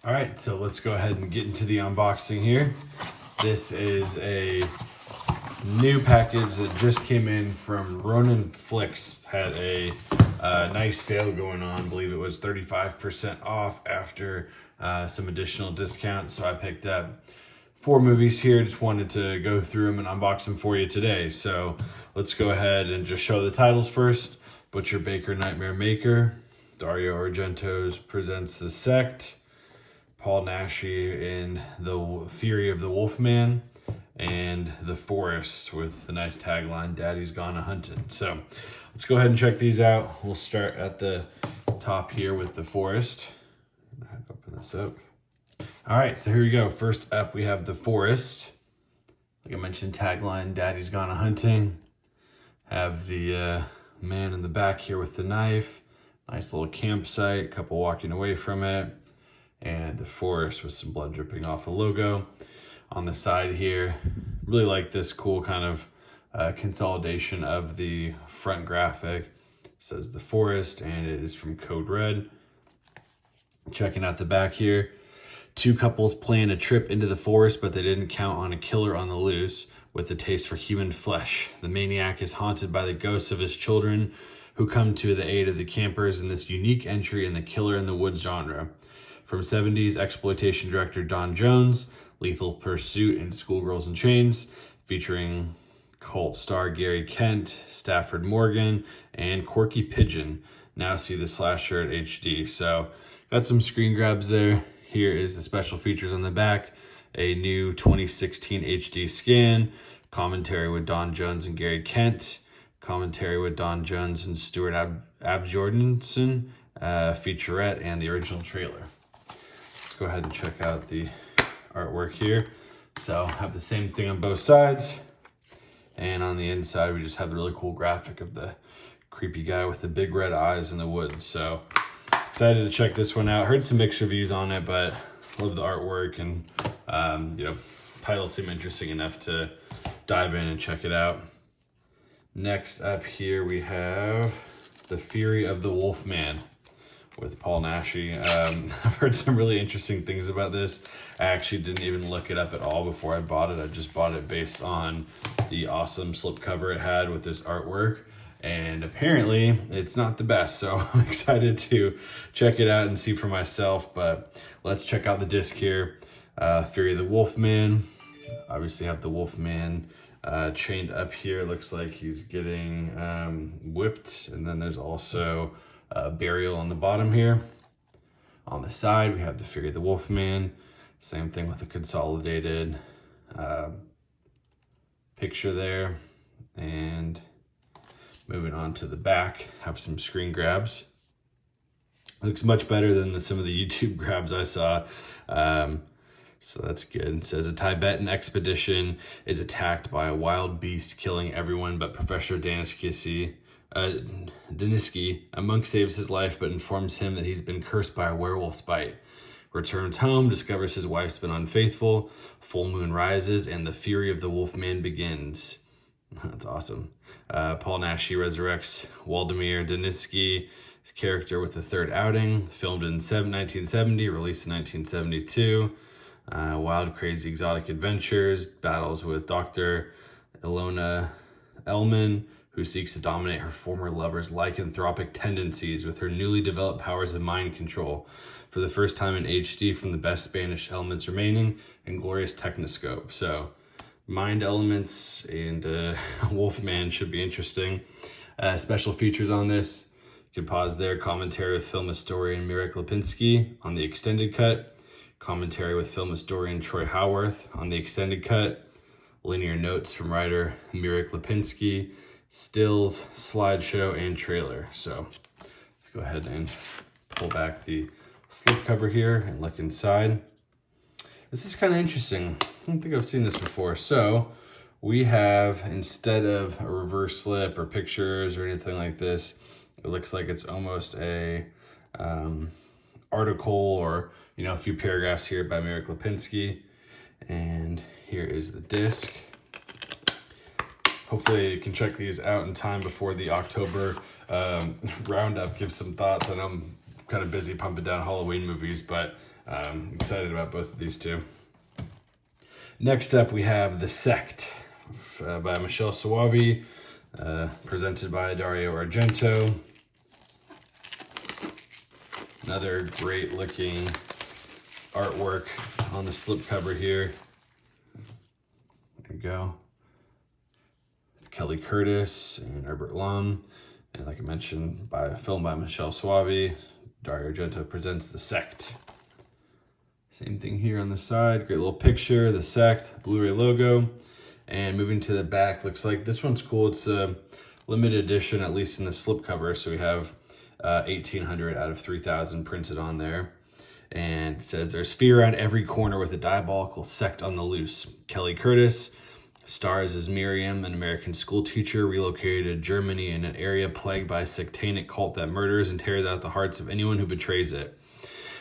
All right, so let's go ahead and get into the unboxing here. This is a new package that just came in from Ronin Flix. Had a nice sale going on. I believe it was 35% off after some additional discounts. So I picked up 4 movies here. Just wanted to go through them and unbox them for you today. So let's go ahead and just show the titles first. Butcher Baker Nightmare Maker. Dario Argento's presents The Sect. Paul Naschy in The Fury of the Wolfman, and The Forest with the nice tagline, Daddy's Gone a-Huntin'. So let's go ahead and check these out. We'll start at the top here with The Forest. I'll open this up. All right, so here we go. First up, we have The Forest. Like I mentioned, tagline, Daddy's Gone a-Hunting. Have the man in the back here with the knife. Nice little campsite, couple walking away from it. And the forest with some blood dripping off the logo on the side here. Really like this cool kind of consolidation of the front graphic. It says The Forest, and it is from Code Red. Checking out the back here. 2 couples plan a trip into the forest, but they didn't count on a killer on the loose with a taste for human flesh. The maniac is haunted by the ghosts of his children who come to the aid of the campers in this unique entry in the killer in the woods genre. From 70s exploitation director Don Jones, Lethal Pursuit and Schoolgirls in Chains, featuring cult star Gary Kent, Stafford Morgan, and Corky Pigeon. Now see the slasher at HD. So got some screen grabs there. Here is the special features on the back. A new 2016 HD scan, commentary with Don Jones and Gary Kent, commentary with Don Jones and Stuart Abjordanson, featurette, and the original trailer. Go ahead and check out the artwork here. So have the same thing on both sides, and on the inside we just have the really cool graphic of the creepy guy with the big red eyes in the woods. So excited to check this one out. Heard some mixed reviews on it, but love the artwork, and titles seem interesting enough to dive in and check it out. Next up here we have The Fury of the Wolfman with Paul Naschy. I've heard some really interesting things about this. I actually didn't even look it up at all before I bought it. I just bought it based on the awesome slipcover it had with this artwork. And apparently it's not the best. So I'm excited to check it out and see for myself. But let's check out the disc here. Fury of the Wolfman. Obviously have the Wolfman chained up here. Looks like he's getting whipped. And then there's also burial on the bottom here. On the side, we have the Fury of the Wolfman. Same thing with the consolidated picture there. And moving on to the back, have some screen grabs. Looks much better than some of the YouTube grabs I saw. So that's good. It says a Tibetan expedition is attacked by a wild beast, killing everyone but Professor Daniski. A monk saves his life but informs him that he's been cursed by a werewolf's bite. Returns home, discovers his wife's been unfaithful. Full moon rises, and the fury of the Wolfman begins. That's awesome. Paul Naschy resurrects Waldemir Daniski's character with a third outing. Filmed in 1970, released in 1972. Wild, crazy, exotic adventures. Battles with Dr. Ilona Ellman, who seeks to dominate her former lover's lycanthropic tendencies with her newly developed powers of mind control. For the first time in HD from the best Spanish elements remaining and glorious Technoscope. So mind elements and Wolfman should be interesting. Special features on this. You can pause there. Commentary with film historian Mirek Lipinski on the extended cut. Commentary with film historian Troy Howarth on the extended cut. Linear notes from writer Mirek Lipinski. Stills, slideshow, and trailer. So let's go ahead and pull back the slipcover here and look inside. This is kind of interesting. I don't think I've seen this before. So we have, instead of a reverse slip or pictures or anything like this, it looks like it's almost a article or, a few paragraphs here by Mirek Lipinski. And here is the disc. hopefully you can check these out in time before the October roundup. Give some thoughts. I know I'm kind of busy pumping down Halloween movies, but excited about both of these two. Next up, we have The Sect by Michelle Soavi, presented by Dario Argento. Another great looking artwork on the slipcover here. There you go. It's Kelly Curtis and Herbert Lum. And like I mentioned, filmed by Michelle Soavi, Dario Argento presents The Sect. Same thing here on the side. Great little picture, The Sect, Blu-ray logo. And moving to the back, looks like this one's cool. It's a limited edition, at least in the slipcover. So we have 1,800 out of 3,000 printed on there. And it says, there's fear around every corner with a diabolical sect on the loose. Kelly Curtis stars as Miriam, an American school teacher relocated to Germany in an area plagued by a sectanic cult that murders and tears out the hearts of anyone who betrays it.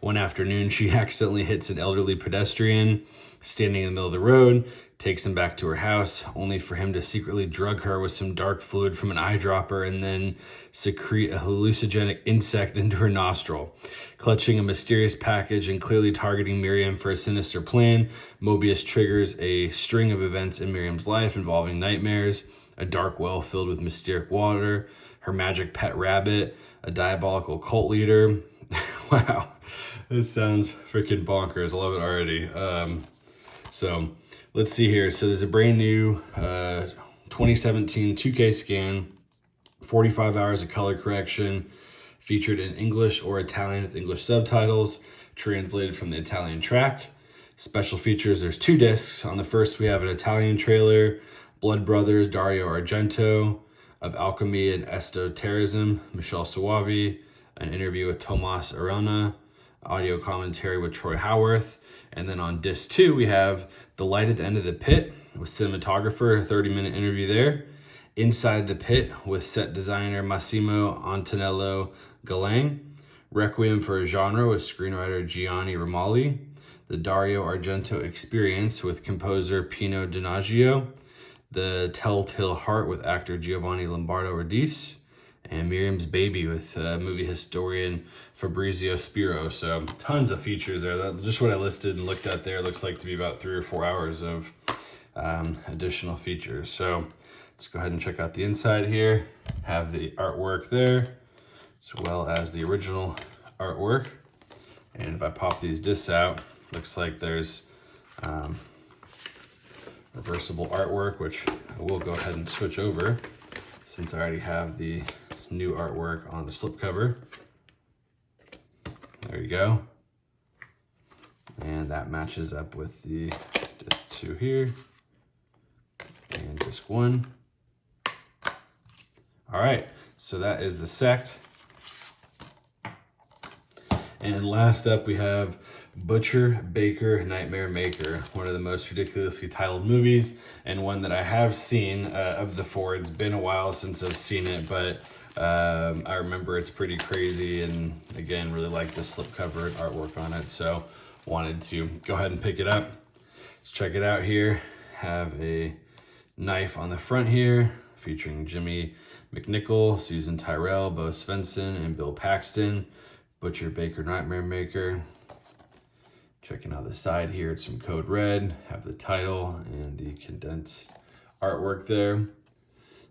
One afternoon, she accidentally hits an elderly pedestrian standing in the middle of the road, takes him back to her house, only for him to secretly drug her with some dark fluid from an eyedropper and then secrete a hallucinogenic insect into her nostril. Clutching a mysterious package and clearly targeting Miriam for a sinister plan, Mobius triggers a string of events in Miriam's life involving nightmares, a dark well filled with mysterious water, her magic pet rabbit, a diabolical cult leader. Wow, this sounds freaking bonkers. I love it already. So let's see here. So there's a brand new 2017 2K scan, 45 hours of color correction, featured in English or Italian with English subtitles, translated from the Italian track. Special features, there's 2 discs. On the first, we have an Italian trailer, Blood Brothers, Dario Argento, of Alchemy and Esotericism, Michelle Soavi, an interview with Tomas Arana, audio commentary with Troy Howarth. And then on disc 2, we have The Light at the End of the Pit with cinematographer, a 30-minute interview there. Inside the Pit with set designer Massimo Antonello Galang. Requiem for a Genre with screenwriter Gianni Romali. The Dario Argento Experience with composer Pino Donaggio. The Telltale Heart with actor Giovanni Lombardo Radice. And Miriam's Baby with movie historian Fabrizio Spiro. So tons of features there. That's just what I listed and looked at there. Looks like to be about 3 or 4 hours of additional features. So let's go ahead and check out the inside here. Have the artwork there, as well as the original artwork. And if I pop these discs out, looks like there's reversible artwork, which I will go ahead and switch over since I already have the new artwork on the slipcover. There you go. And that matches up with the disc 2 here and disc 1. All right, so that is The Sect. And last up we have Butcher, Baker, Nightmare Maker, one of the most ridiculously titled movies, and one that I have seen of the 4. It's been a while since I've seen it, but I remember it's pretty crazy, and again, really like the slipcover and artwork on it, so wanted to go ahead and pick it up. Let's check it out here. Have a knife on the front here, featuring Jimmy McNichol, Susan Tyrrell, Bo Svensson, and Bill Paxton. Butcher, Baker, Nightmare Maker. Checking out the side here, it's some code red. Have the title and the condensed artwork there.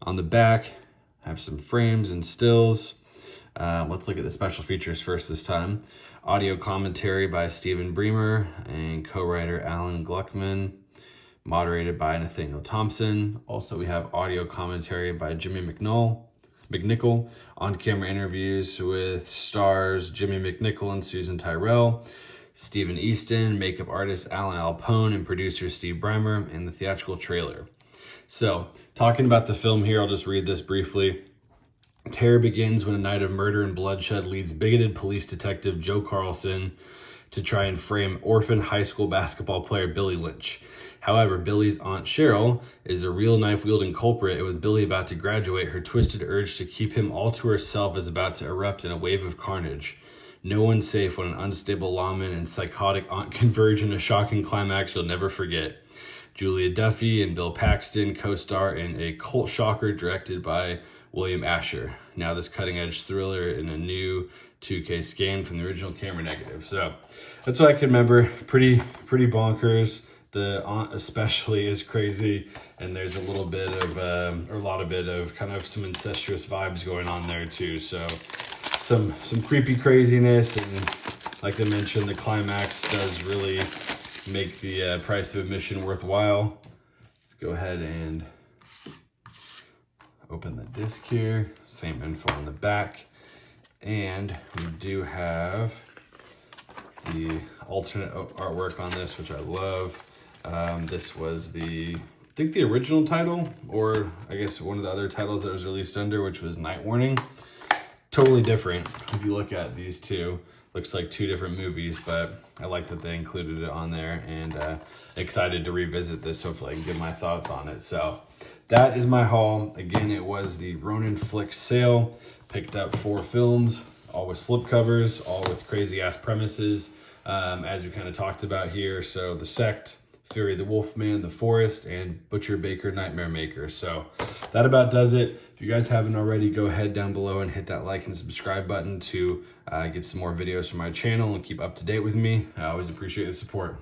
On the back, have some frames and stills. Let's look at the special features first this time. Audio commentary by Stephen Bremer and co-writer Alan Gluckman, moderated by Nathaniel Thompson. Also, we have audio commentary by Jimmy McNichol, on-camera interviews with stars Jimmy McNichol and Susan Tyrrell, Stephen Easton, makeup artist Alan Alpone, and producer Steve Breimer, and the theatrical trailer. So, talking about the film here, I'll just read this briefly. Terror begins when a night of murder and bloodshed leads bigoted police detective Joe Carlson to try and frame orphan high school basketball player Billy Lynch. However, Billy's aunt Cheryl is a real knife-wielding culprit, and with Billy about to graduate, her twisted urge to keep him all to herself is about to erupt in a wave of carnage. No one's safe when an unstable lawman and psychotic aunt converge in a shocking climax you'll never forget. Julia Duffy and Bill Paxton co-star in a cult shocker directed by William Asher. Now this cutting-edge thriller in a new 2K scan from the original camera negative. So that's what I can remember. Pretty bonkers. The aunt especially is crazy, and there's a little bit of, or a lot of bit of kind of some incestuous vibes going on there too. So some creepy craziness, and like I mentioned, the climax does really make the price of admission worthwhile. Let's go ahead and open the disc here. Same info on the back, and we do have the alternate artwork on this, which I love. This was I think the original title, or I guess one of the other titles that was released under, which was Night Warning. Totally different. If you look at these two, looks like two different movies, but I like that they included it on there, and excited to revisit this. Hopefully I can give my thoughts on it. So that is my haul. Again, it was the Ronin Flix sale. Picked up 4 films, all with slipcovers, all with crazy ass premises, as we kind of talked about here. So the Sect, Fury the Wolfman, The Forest, and Butcher Baker Nightmare Maker. So that about does it. If you guys haven't already, go ahead down below and hit that like and subscribe button to get some more videos from my channel and keep up to date with me. I always appreciate the support.